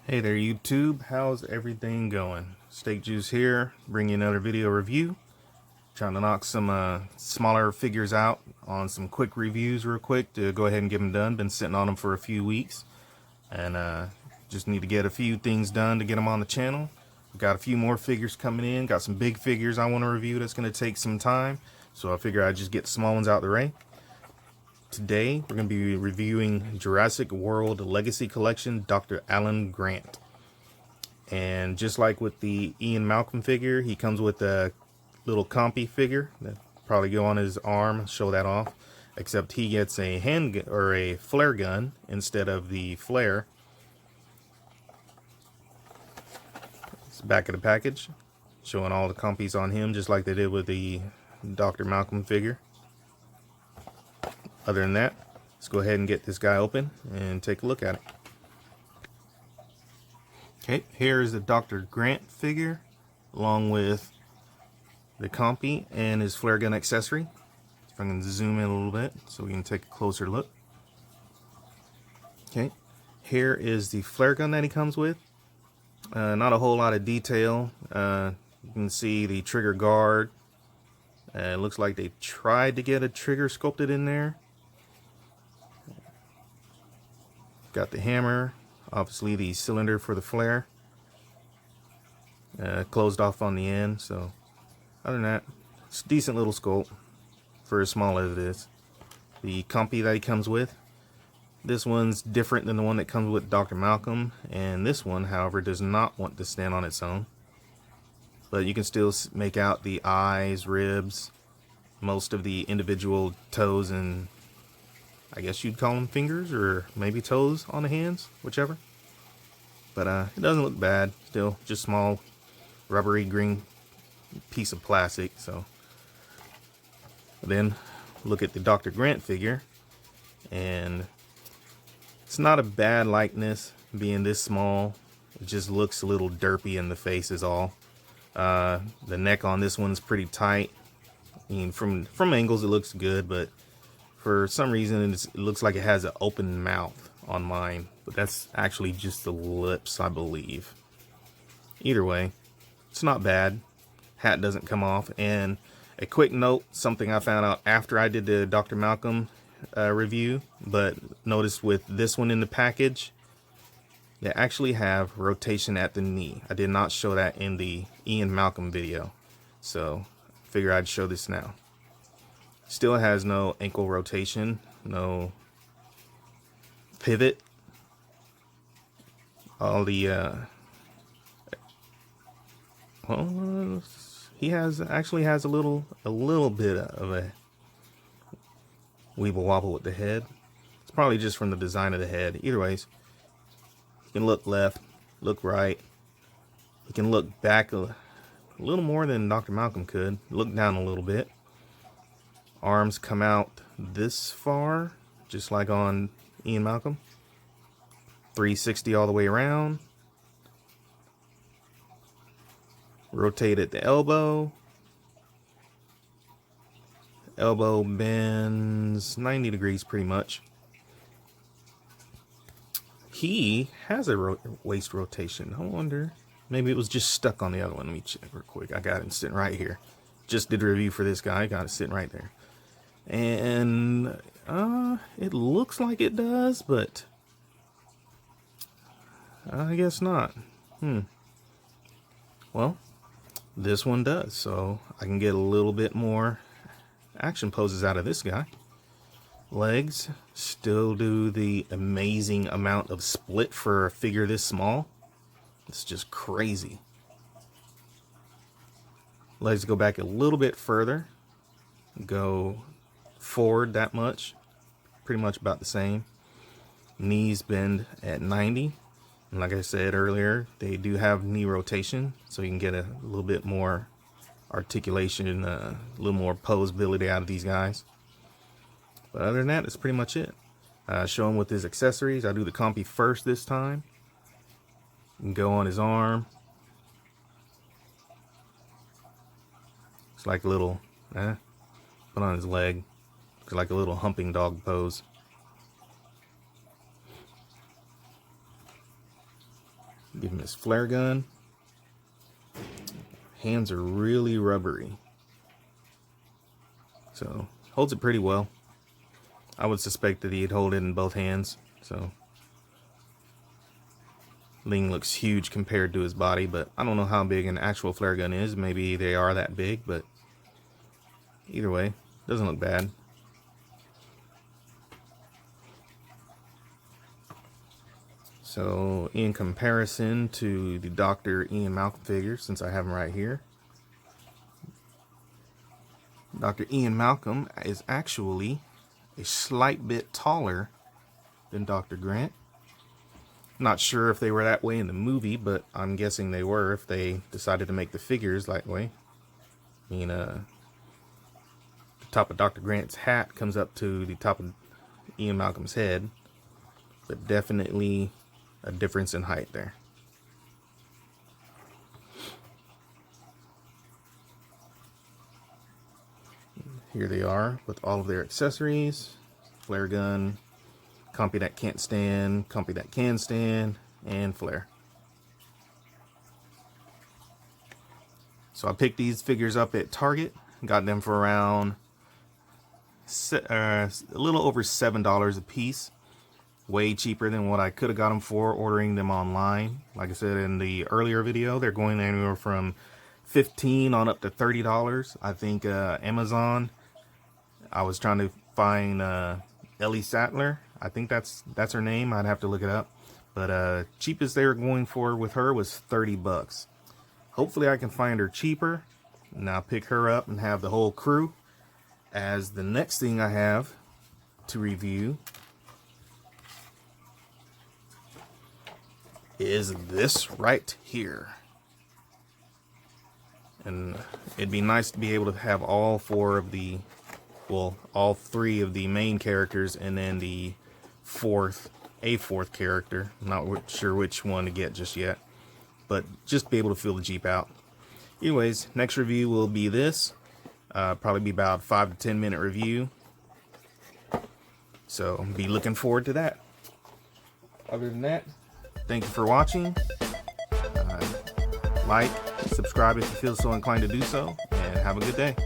Hey there YouTube, how's everything going? Steak Juice here, bringing you another video review. Trying to knock some smaller figures out on some quick reviews real quick to go ahead and get them done. Been sitting on them for a few weeks and just need to get a few things done to get them on the channel. Got a few more figures coming in, got some big figures I want to review that's going to take some time. So I figure I'd just get the small ones out the way. Today, we're going to be reviewing Jurassic World Legacy Collection, Dr. Alan Grant. And just like with the Ian Malcolm figure, he comes with a little compy figure that probably go on his arm, show that off. Except he gets a handgun or a flare gun instead of the flare. It's the back of the package, showing all the compies on him, just like they did with the Dr. Malcolm figure. Other than that, let's go ahead and get this guy open and take a look at it. Okay, here is the Dr. Grant figure, along with the compy and his flare gun accessory. If I can zoom in a little bit so we can take a closer look. Okay, here is the flare gun that he comes with. Not a whole lot of detail. You can see the trigger guard. It looks like they tried to get a trigger sculpted in there. Got the hammer, obviously the cylinder for the flare, closed off on the end. So other than that, it's a decent little sculpt for as small as it is. The compy that he comes with, this one's different than the one that comes with Dr. Malcolm, and this one, however, does not want to stand on its own. But you can still make out the eyes, ribs, most of the individual toes and I guess you'd call them fingers or maybe toes on the hands, whichever. But it doesn't look bad. Still just small rubbery green piece of plastic. So then look at the Dr. Grant figure, and it's not a bad likeness being this small. It just looks a little derpy in the face is all. The neck on this one's pretty tight. I mean, from angles it looks good, but for some reason, it looks like it has an open mouth on mine, but that's actually just the lips, I believe. Either way, it's not bad. Hat doesn't come off. And a quick note, something I found out after I did the Dr. Malcolm review, but notice with this one in the package, they actually have rotation at the knee. I did not show that in the Ian Malcolm video, so I figure I'd show this now. Still has no ankle rotation, no pivot. All the well, he actually has a little bit of a weeble wobble with the head. It's probably just from the design of the head. Either ways, you can look left, look right. You can look back a little more than Dr. Malcolm could. Look down a little bit. Arms come out this far, just like on Ian Malcolm. 360 all the way around. Rotate at the elbow. Elbow bends 90 degrees pretty much. He has a waist rotation. I wonder, maybe it was just stuck on the other one. Let me check real quick. I got it sitting right here. Just did a review for this guy. Got it sitting right there. And it looks like it does, but I guess not. Well, this one does, so I can get a little bit more action poses out of this guy. Legs still do the amazing amount of split for a figure this small. It's just crazy. Legs go back a little bit further, go forward that much, pretty much about the same. Knees bend at 90, and like I said earlier, they do have knee rotation, so you can get a little bit more articulation, a little more posability out of these guys. But other than that, it's pretty much it. Show him with his accessories. I do the compy first this time. You can go on his arm. It's like a little, put on his leg. Looks like a little humping dog pose. Give him his flare gun. Hands are really rubbery, so holds it pretty well. I would suspect that he'd hold it in both hands. So Ling looks huge compared to his body, but I don't know how big an actual flare gun is. Maybe they are that big, but either way, doesn't look bad. So in comparison to the Dr. Ian Malcolm figure, since I have him right here, Dr. Ian Malcolm is actually a slight bit taller than Dr. Grant. Not sure if they were that way in the movie, but I'm guessing they were if they decided to make the figures that way. I mean, the top of Dr. Grant's hat comes up to the top of Ian Malcolm's head, but definitely a difference in height there. Here they are with all of their accessories: flare gun, compy that can't stand, compy that can stand, and flare. So I picked these figures up at Target, got them for around a little over $7 a piece. Way cheaper than what I could have got them for ordering them online. Like I said in the earlier video, they're going anywhere from $15 on up to $30. I think Amazon, I was trying to find Ellie Sattler. I think that's her name. I'd have to look it up. But cheapest they were going for with her was 30 bucks. Hopefully I can find her cheaper. Now pick her up and have the whole crew. As the next thing I have to review is this right here. And it'd be nice to be able to have all four of the, well, all three of the main characters and then the fourth character. I'm not sure which one to get just yet, but just be able to fill the Jeep out. Anyways, next review will be this. Probably be about 5 to 10 minute review. So be looking forward to that. Other than that, thank you for watching. Like, subscribe if you feel so inclined to do so, and have a good day.